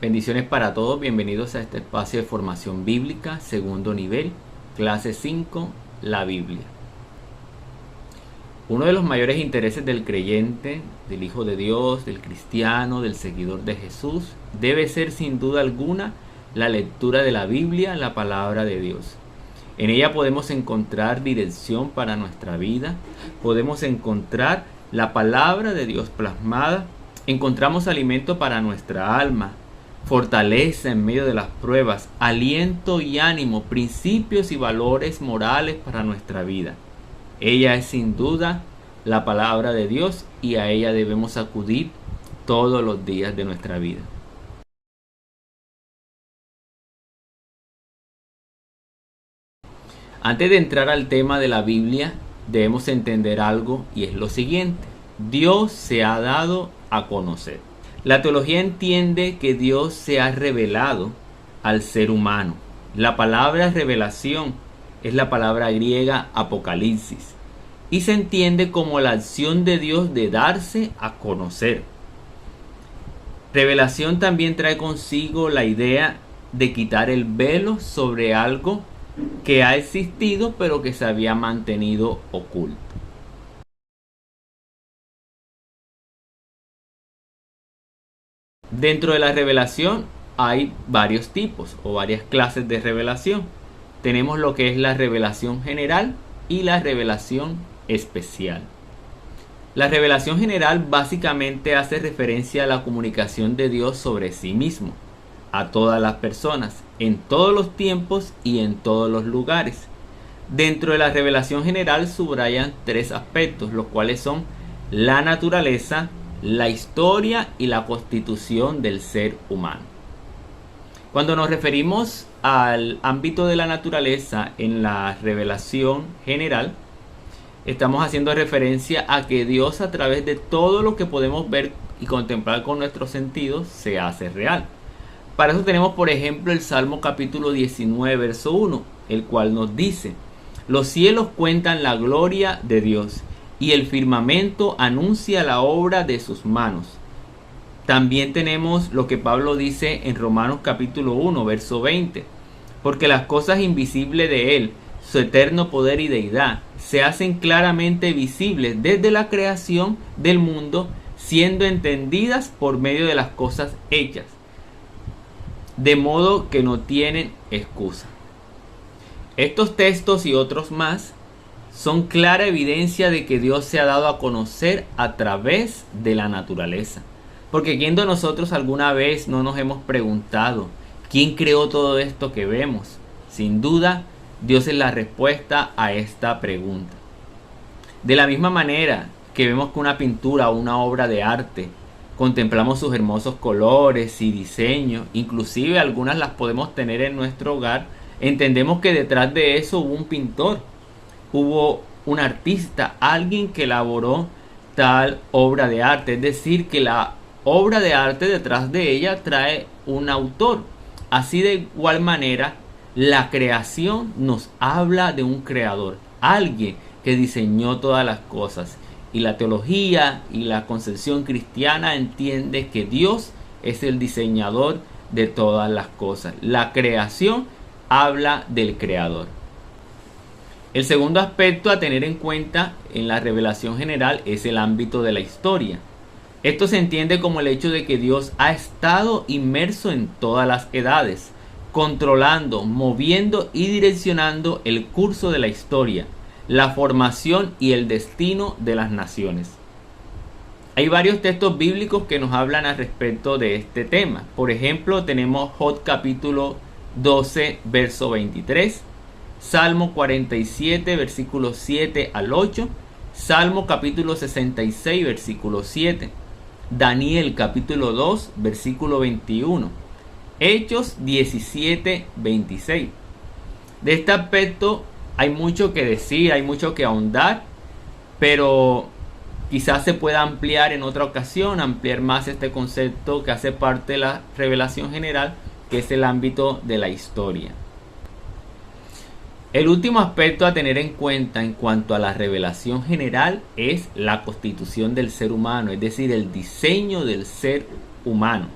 Bendiciones para todos, bienvenidos a este espacio de formación bíblica, segundo nivel, clase 5, la Biblia. Uno de los mayores intereses del creyente, del Hijo de Dios, del cristiano, del seguidor de Jesús, debe ser sin duda alguna la lectura de la Biblia, la palabra de Dios. En ella podemos encontrar dirección para nuestra vida, podemos encontrar la palabra de Dios plasmada, encontramos alimento para nuestra alma, fortaleza en medio de las pruebas, aliento y ánimo, principios y valores morales para nuestra vida. Ella es sin duda la palabra de Dios y a ella debemos acudir todos los días de nuestra vida. Antes de entrar al tema de la Biblia, debemos entender algo y es lo siguiente: Dios se ha dado a conocer. La teología entiende que Dios se ha revelado al ser humano. La palabra revelación es la palabra griega apocalipsis y se entiende como la acción de Dios de darse a conocer. Revelación también trae consigo la idea de quitar el velo sobre algo que ha existido pero que se había mantenido oculto. Dentro de la revelación hay varios tipos o varias clases de revelación. Tenemos lo que es la revelación general y la revelación especial. La revelación general básicamente hace referencia a la comunicación de Dios sobre sí mismo, a todas las personas, en todos los tiempos y en todos los lugares. Dentro de la revelación general subrayan tres aspectos, los cuales son la naturaleza, la historia y la constitución del ser humano. Cuando nos referimos al ámbito de la naturaleza en la revelación general, estamos haciendo referencia a que Dios, a través de todo lo que podemos ver y contemplar con nuestros sentidos, se hace real. Para eso tenemos, por ejemplo, el Salmo capítulo 19, verso 1, el cual nos dice: los cielos cuentan la gloria de Dios, y el firmamento anuncia la obra de sus manos. También tenemos lo que Pablo dice en Romanos capítulo 1, verso 20. Porque las cosas invisibles de Él, su eterno poder y deidad, se hacen claramente visibles desde la creación del mundo, siendo entendidas por medio de las cosas hechas, de modo que no tienen excusa. Estos textos y otros más son clara evidencia de que Dios se ha dado a conocer a través de la naturaleza. Porque ¿quién de nosotros alguna vez no nos hemos preguntado quién creó todo esto que vemos? Sin duda, Dios es la respuesta a esta pregunta. De la misma manera que vemos que una pintura o una obra de arte, contemplamos sus hermosos colores y diseños, inclusive algunas las podemos tener en nuestro hogar, entendemos que detrás de eso hubo un pintor, hubo un artista, alguien que elaboró tal obra de arte. Es decir, que la obra de arte detrás de ella trae un autor. Así de igual manera, la creación nos habla de un creador, alguien que diseñó todas las cosas. Y la teología y la concepción cristiana entiende que Dios es el diseñador de todas las cosas. La creación habla del creador. El segundo aspecto a tener en cuenta en la revelación general es el ámbito de la historia. Esto se entiende como el hecho de que Dios ha estado inmerso en todas las edades, controlando, moviendo y direccionando el curso de la historia, la formación y el destino de las naciones. Hay varios textos bíblicos que nos hablan al respecto de este tema. Por ejemplo, tenemos Job capítulo 12, verso 23. Salmo 47, versículos 7 al 8. Salmo capítulo 66, versículo 7. Daniel capítulo 2, versículo 21. Hechos 17, 26. De este aspecto hay mucho que decir, hay mucho que ahondar, pero quizás se pueda ampliar en otra ocasión, ampliar más este concepto que hace parte de la revelación general, que es el ámbito de la historia. El último aspecto a tener en cuenta en cuanto a la revelación general es la constitución del ser humano, es decir, el diseño del ser humano.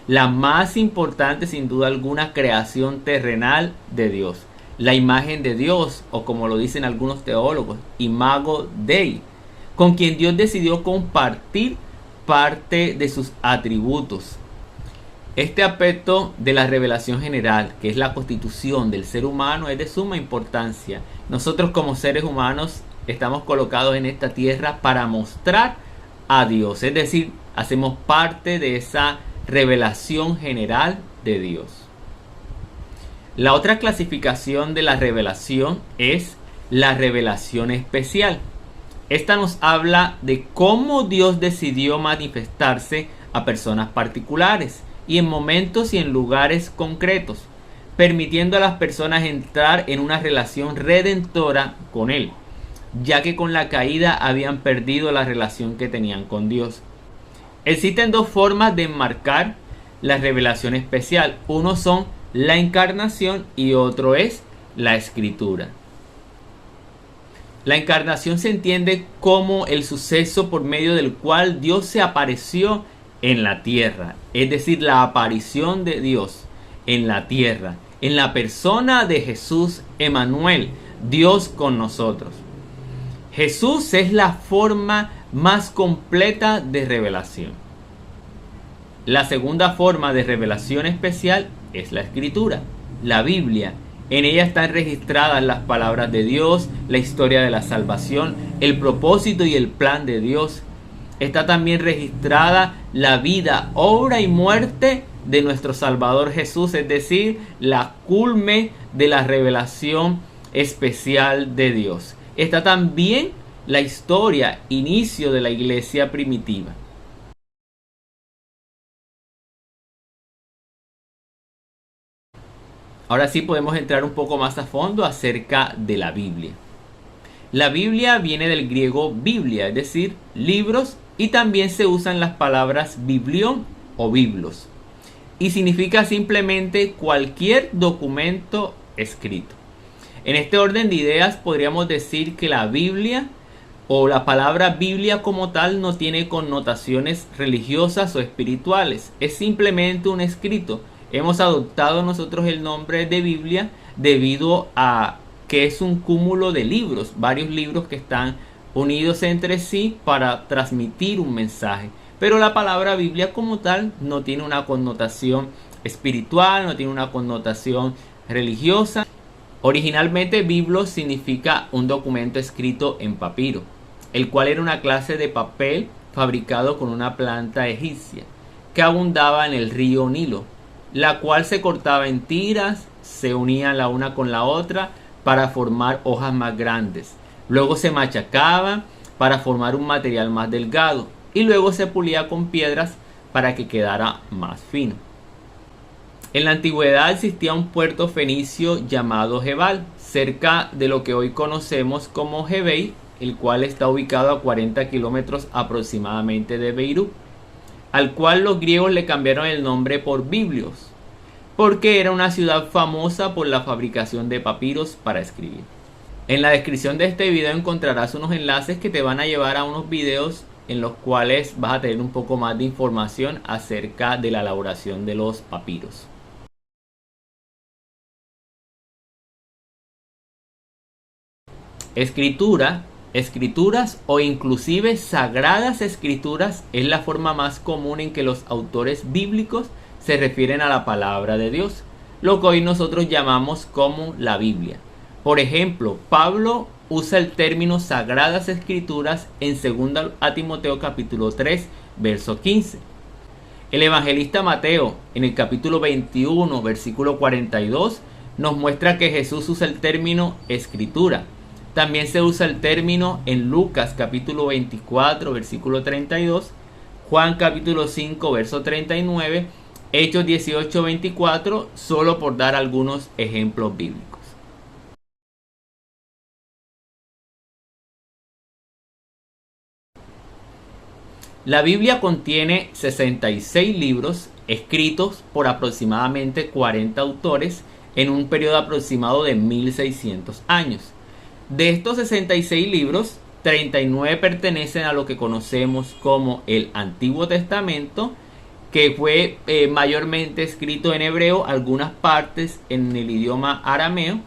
La más importante, sin duda alguna, creación terrenal de Dios. La imagen de Dios, o como lo dicen algunos teólogos, imago Dei, con quien Dios decidió compartir parte de sus atributos. Este aspecto de la revelación general, que es la constitución del ser humano, es de suma importancia. Nosotros como seres humanos estamos colocados en esta tierra para mostrar a Dios, es decir, hacemos parte de esa revelación general de Dios. La otra clasificación de la revelación es la revelación especial. Esta nos habla de cómo Dios decidió manifestarse a personas particulares y en momentos y en lugares concretos, permitiendo a las personas entrar en una relación redentora con Él, ya que con la caída habían perdido la relación que tenían con Dios. Existen dos formas de enmarcar la revelación especial. Uno son la encarnación y otro es la escritura. La encarnación se entiende como el suceso por medio del cual Dios se apareció en la tierra, es decir, la aparición de Dios en la tierra, en la persona de Jesús Emmanuel, Dios con nosotros. Jesús es la forma más completa de revelación. La segunda forma de revelación especial es la escritura, la Biblia. En ella están registradas las palabras de Dios, la historia de la salvación, el propósito y el plan de Dios. Está también registrada la vida, obra y muerte de nuestro Salvador Jesús, es decir, la culme de la revelación especial de Dios. Está también la historia, inicio de la iglesia primitiva. Ahora sí podemos entrar un poco más a fondo acerca de la Biblia. La Biblia viene del griego biblia, es decir, libros, y también se usan las palabras biblión o biblos, y significa simplemente cualquier documento escrito. En este orden de ideas podríamos decir que la Biblia o la palabra Biblia como tal no tiene connotaciones religiosas o espirituales, es simplemente un escrito. Hemos adoptado nosotros el nombre de Biblia debido a que es un cúmulo de libros, varios libros que están unidos entre sí para transmitir un mensaje. Pero la palabra Biblia como tal no tiene una connotación espiritual, no tiene una connotación religiosa. Originalmente biblos significa un documento escrito en papiro, el cual era una clase de papel fabricado con una planta egipcia que abundaba en el río Nilo, la cual se cortaba en tiras, se unían la una con la otra para formar hojas más grandes. Luego se machacaba para formar un material más delgado y luego se pulía con piedras para que quedara más fino. En la antigüedad existía un puerto fenicio llamado Jebal, cerca de lo que hoy conocemos como Jebel, el cual está ubicado a 40 kilómetros aproximadamente de Beirut, al cual los griegos le cambiaron el nombre por Biblios, porque era una ciudad famosa por la fabricación de papiros para escribir. En la descripción de este video encontrarás unos enlaces que te van a llevar a unos videos en los cuales vas a tener un poco más de información acerca de la elaboración de los papiros. Escritura, escrituras o inclusive sagradas escrituras es la forma más común en que los autores bíblicos se refieren a la palabra de Dios, lo que hoy nosotros llamamos como la Biblia. Por ejemplo, Pablo usa el término sagradas escrituras en 2 a Timoteo capítulo 3, verso 15. El evangelista Mateo en el capítulo 21, versículo 42, nos muestra que Jesús usa el término escritura. También se usa el término en Lucas capítulo 24, versículo 32, Juan capítulo 5, verso 39, Hechos 18, 24, solo por dar algunos ejemplos bíblicos. La Biblia contiene 66 libros escritos por aproximadamente 40 autores en un periodo aproximado de 1600 años. De estos 66 libros, 39 pertenecen a lo que conocemos como el Antiguo Testamento, que fue mayormente escrito en hebreo, algunas partes en el idioma arameo.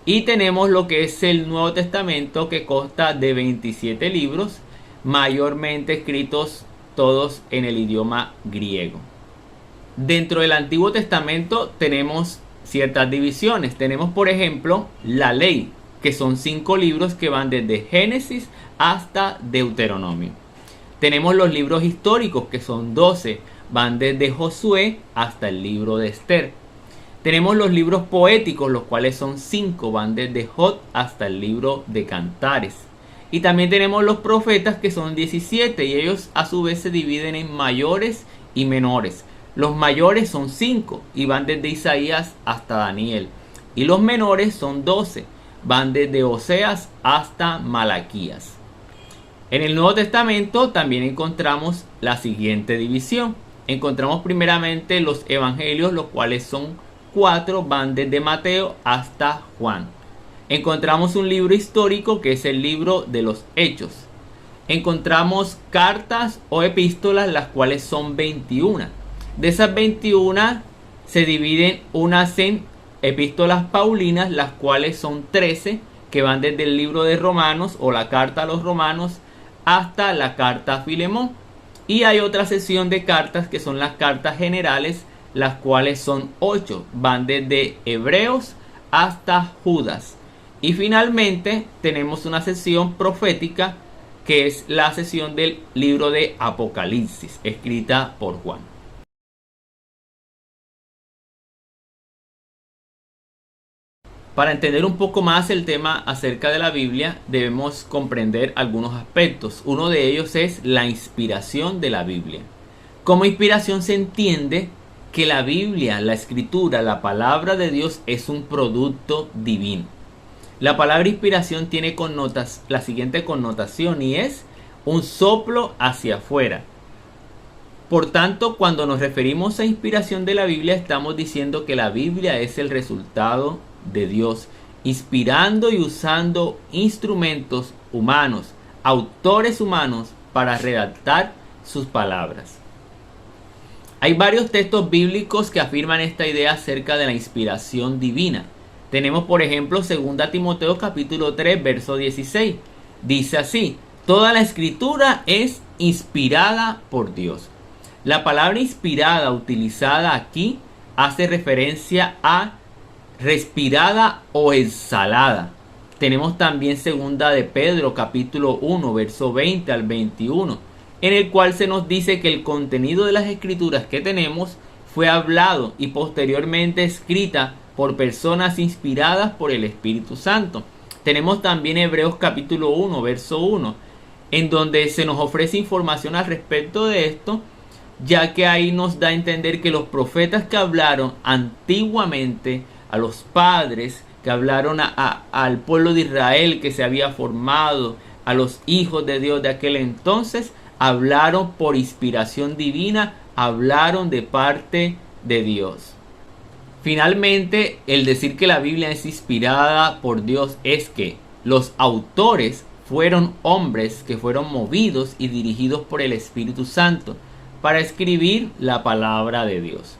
Y tenemos lo que es el Nuevo Testamento, que consta de 27 libros, mayormente escritos todos en el idioma griego. Dentro del Antiguo Testamento tenemos ciertas divisiones. Tenemos, por ejemplo, la ley, que son 5 libros que van desde Génesis hasta Deuteronomio. Tenemos los libros históricos, que son 12, van desde Josué hasta el libro de Esther. Tenemos los libros poéticos, los cuales son 5, van desde Job hasta el libro de Cantares. Y también tenemos los profetas, que son 17, y ellos a su vez se dividen en mayores y menores. Los mayores son 5 y van desde Isaías hasta Daniel. Y los menores son 12, van desde Oseas hasta Malaquías. En el Nuevo Testamento también encontramos la siguiente división. Encontramos primeramente los evangelios, los cuales son 4, van desde Mateo hasta Juan. Encontramos un libro histórico, que es el libro de los Hechos. Encontramos cartas o epístolas, las cuales son 21. De esas 21 se dividen unas en epístolas paulinas, las cuales son 13, que van desde el libro de Romanos o la carta a los romanos hasta la carta a Filemón. Y hay otra sección de cartas, que son las cartas generales, las cuales son 8, van desde Hebreos hasta Judas. Y finalmente tenemos una sección profética, que es la sección del libro de Apocalipsis, escrita por Juan. Para entender un poco más el tema acerca de la Biblia, debemos comprender algunos aspectos. Uno de ellos es la inspiración de la Biblia. Como inspiración se entiende que la Biblia, la escritura, la palabra de Dios es un producto divino. La palabra inspiración tiene la siguiente connotación, y es un soplo hacia afuera. Por tanto, cuando nos referimos a inspiración de la Biblia, estamos diciendo que la Biblia es el resultado de Dios, inspirando y usando instrumentos humanos, autores humanos, para redactar sus palabras. Hay varios textos bíblicos que afirman esta idea acerca de la inspiración divina. Tenemos, por ejemplo, 2 Timoteo capítulo 3, verso 16. Dice así: toda la escritura es inspirada por Dios. La palabra inspirada utilizada aquí hace referencia a respirada o exhalada. Tenemos también 2 de Pedro capítulo 1, verso 20 al 21, en el cual se nos dice que el contenido de las escrituras que tenemos fue hablado y posteriormente escrita por personas inspiradas por el Espíritu Santo. Tenemos también Hebreos capítulo 1, verso 1, en donde se nos ofrece información al respecto de esto, ya que ahí nos da a entender que los profetas que hablaron antiguamente a los padres, que hablaron al pueblo de Israel que se había formado, a los hijos de Dios de aquel entonces, hablaron por inspiración divina, hablaron de parte de Dios. Finalmente, el decir que la Biblia es inspirada por Dios es que los autores fueron hombres que fueron movidos y dirigidos por el Espíritu Santo para escribir la palabra de Dios.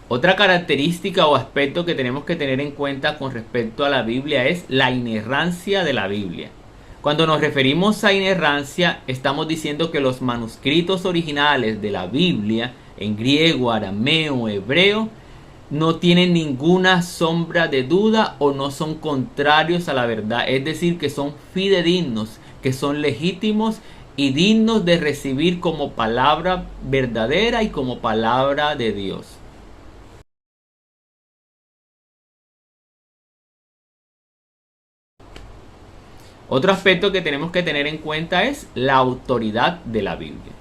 Otra característica o aspecto que tenemos que tener en cuenta con respecto a la Biblia es la inerrancia de la Biblia. Cuando nos referimos a inerrancia, estamos diciendo que los manuscritos originales de la Biblia, en griego, arameo, hebreo, no tienen ninguna sombra de duda o no son contrarios a la verdad. Es decir, que son fidedignos, que son legítimos y dignos de recibir como palabra verdadera y como palabra de Dios. Otro aspecto que tenemos que tener en cuenta es la autoridad de la Biblia.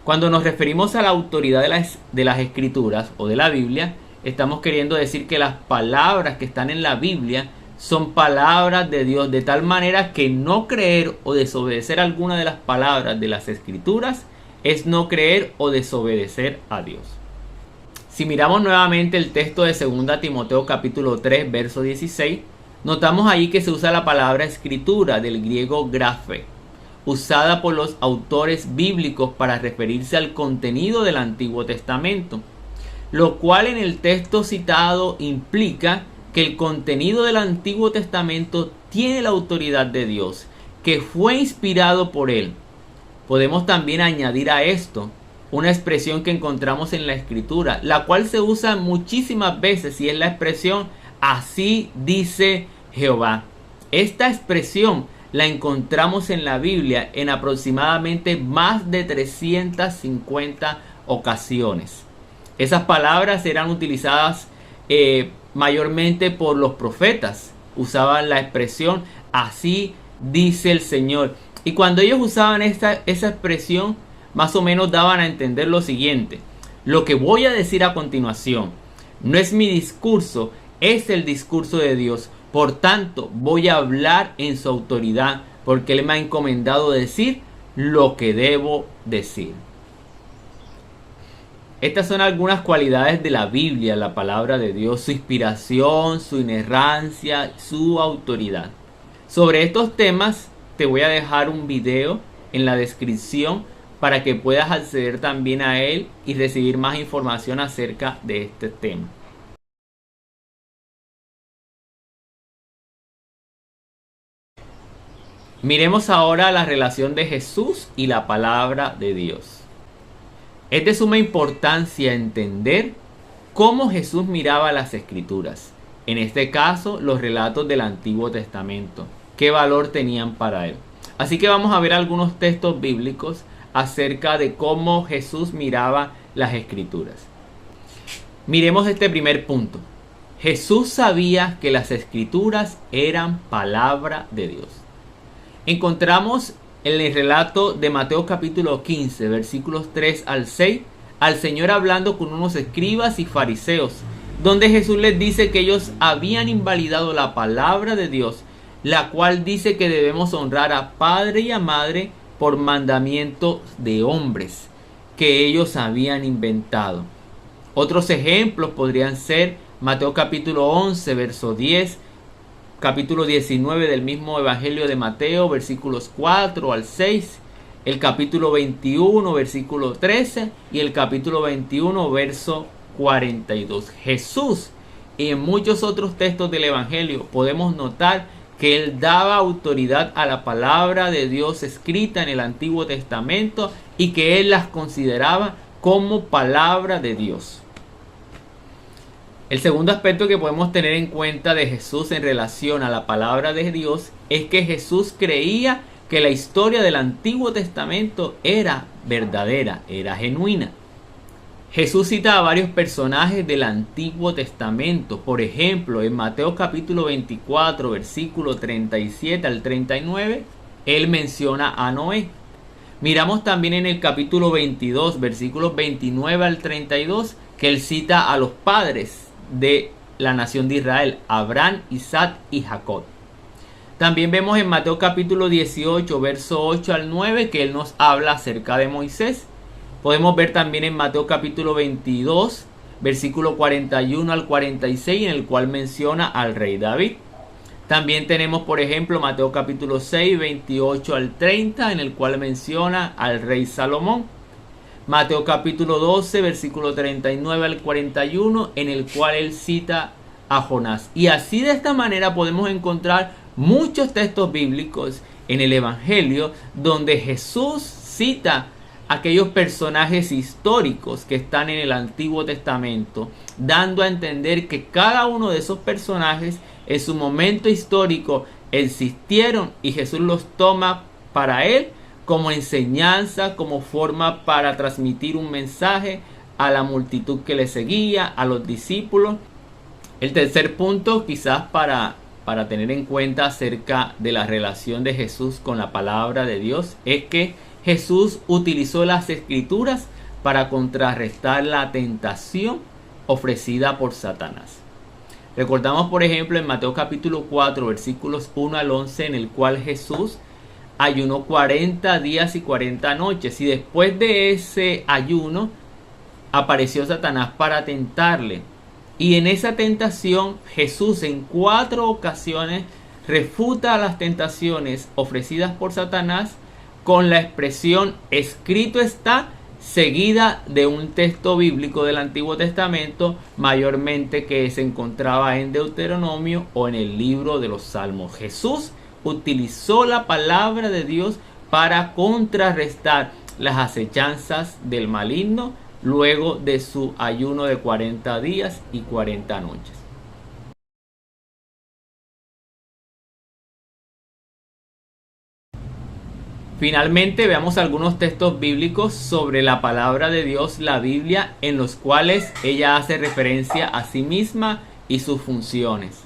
Cuando nos referimos a la autoridad de las escrituras o de la Biblia, estamos queriendo decir que las palabras que están en la Biblia son palabras de Dios, de tal manera que no creer o desobedecer alguna de las palabras de las escrituras es no creer o desobedecer a Dios. Si miramos nuevamente el texto de 2 Timoteo capítulo 3, verso 16, Notamos ahí que se usa la palabra escritura del griego graphe, usada por los autores bíblicos para referirse al contenido del Antiguo Testamento, lo cual en el texto citado implica que el contenido del Antiguo Testamento tiene la autoridad de Dios, que fue inspirado por él. Podemos también añadir a esto una expresión que encontramos en la Escritura, la cual se usa muchísimas veces, y es la expresión "así dice Jehová". Esta expresión la encontramos en la Biblia en aproximadamente más de 350 ocasiones. Esas palabras eran utilizadas mayormente por los profetas. Usaban la expresión "así dice el Señor". Y cuando ellos usaban esa expresión, más o menos daban a entender lo siguiente: lo que voy a decir a continuación no es mi discurso, es el discurso de Dios. Por tanto, voy a hablar en su autoridad, porque Él me ha encomendado decir lo que debo decir. Estas son algunas cualidades de la Biblia, la palabra de Dios: su inspiración, su inerrancia, su autoridad. Sobre estos temas te voy a dejar un video en la descripción para que puedas acceder también a él y recibir más información acerca de este tema. Miremos ahora la relación de Jesús y la palabra de Dios. Es de suma importancia entender cómo Jesús miraba las Escrituras, en este caso los relatos del Antiguo Testamento, qué valor tenían para él. Así que vamos a ver algunos textos bíblicos acerca de cómo Jesús miraba las Escrituras. Miremos este primer punto. Jesús sabía que las Escrituras eran palabra de Dios. Encontramos en el relato de Mateo capítulo 15, versículos 3 al 6, al Señor hablando con unos escribas y fariseos, donde Jesús les dice que ellos habían invalidado la palabra de Dios, la cual dice que debemos honrar a padre y a madre por mandamiento de hombres que ellos habían inventado. Otros ejemplos podrían ser Mateo capítulo 11, verso 10, capítulo 19 del mismo Evangelio de Mateo, versículos 4 al 6, el capítulo 21, versículo 13 y el capítulo 21, verso 42. Jesús, y en muchos otros textos del Evangelio podemos notar que Él daba autoridad a la palabra de Dios escrita en el Antiguo Testamento y que Él las consideraba como palabra de Dios. El segundo aspecto que podemos tener en cuenta de Jesús en relación a la palabra de Dios es que Jesús creía que la historia del Antiguo Testamento era verdadera, era genuina. Jesús cita a varios personajes del Antiguo Testamento. Por ejemplo, en Mateo capítulo 24, versículo 37 al 39, Él menciona a Noé. Miramos también en el capítulo 22, versículos 29 al 32, que Él cita a los padres de la nación de Israel: Abraham, Isaac y Jacob. También vemos en Mateo capítulo 18, verso 8 al 9, que Él nos habla acerca de Moisés. Podemos ver también en Mateo capítulo 22, versículo 41 al 46, en el cual menciona al rey David. También tenemos, por ejemplo, Mateo capítulo 6, 28 al 30, en el cual menciona al rey Salomón. Mateo capítulo 12, versículo 39 al 41, en el cual él cita a Jonás. Y así, de esta manera, podemos encontrar muchos textos bíblicos en el Evangelio donde Jesús cita aquellos personajes históricos que están en el Antiguo Testamento, dando a entender que cada uno de esos personajes en su momento histórico existieron y Jesús los toma para él como enseñanza, como forma para transmitir un mensaje a la multitud que le seguía, a los discípulos. El tercer punto, quizás para tener en cuenta acerca de la relación de Jesús con la palabra de Dios, es que Jesús utilizó las Escrituras para contrarrestar la tentación ofrecida por Satanás. Recordamos, por ejemplo, en Mateo capítulo 4, versículos 1 al 11, en el cual Jesús ayunó 40 días y 40 noches. Y después de ese ayuno apareció Satanás para tentarle. Y en esa tentación Jesús en 4 ocasiones refuta las tentaciones ofrecidas por Satanás con la expresión escrito está, seguida de un texto bíblico del Antiguo Testamento, mayormente que se encontraba en Deuteronomio o en el libro de los Salmos. Jesús utilizó la palabra de Dios para contrarrestar las acechanzas del maligno luego de su ayuno de 40 días y 40 noches. Finalmente, veamos algunos textos bíblicos sobre la palabra de Dios, la Biblia, en los cuales ella hace referencia a sí misma y sus funciones.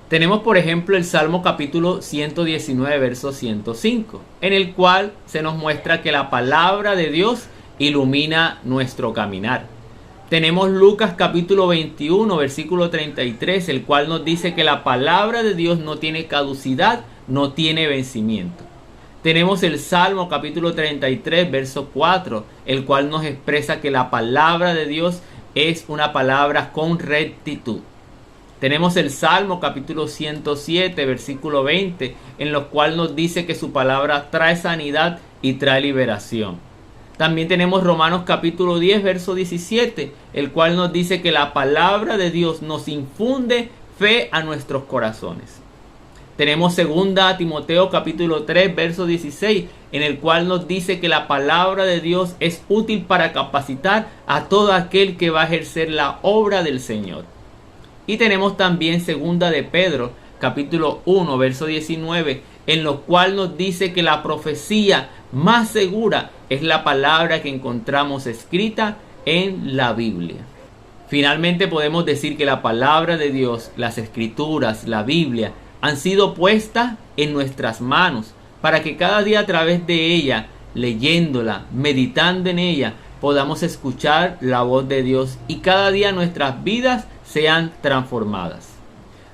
Tenemos, por ejemplo, el Salmo capítulo 119, verso 105, en el cual se nos muestra que la palabra de Dios ilumina nuestro caminar. Tenemos Lucas capítulo 21, versículo 33, el cual nos dice que la palabra de Dios no tiene caducidad, no tiene vencimiento. Tenemos el Salmo capítulo 33, verso 4, el cual nos expresa que la palabra de Dios es una palabra con rectitud. Tenemos el Salmo capítulo 107, versículo 20, en lo cual nos dice que su palabra trae sanidad y trae liberación. También tenemos Romanos capítulo 10, verso 17, el cual nos dice que la palabra de Dios nos infunde fe a nuestros corazones. Tenemos 2 Timoteo capítulo 3, verso 16, en el cual nos dice que la palabra de Dios es útil para capacitar a todo aquel que va a ejercer la obra del Señor. Y tenemos también 2 de Pedro capítulo 1, verso 19, en lo cual nos dice que la profecía más segura es la palabra que encontramos escrita en la Biblia. Finalmente podemos decir que la palabra de Dios, las Escrituras, la Biblia, han sido puestas en nuestras manos para que cada día a través de ella, leyéndola, meditando en ella, podamos escuchar la voz de Dios y cada día nuestras vidas sean transformadas.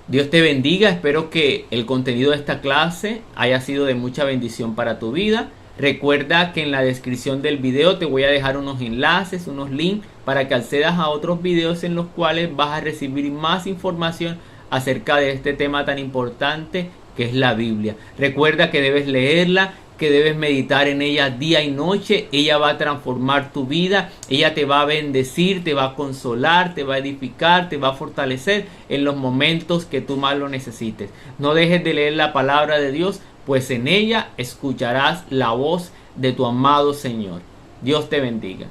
Dios te bendiga, espero que el contenido de esta clase haya sido de mucha bendición para tu vida. Recuerda que en la descripción del video te voy a dejar unos enlaces, unos links para que accedas a otros videos en los cuales vas a recibir más información acerca de este tema tan importante que es la Biblia. Recuerda que debes leerla, que debes meditar en ella día y noche. Ella va a transformar tu vida, ella te va a bendecir, te va a consolar, te va a edificar, te va a fortalecer en los momentos que tú más lo necesites. No dejes de leer la palabra de Dios, pues en ella escucharás la voz de tu amado Señor. Dios te bendiga.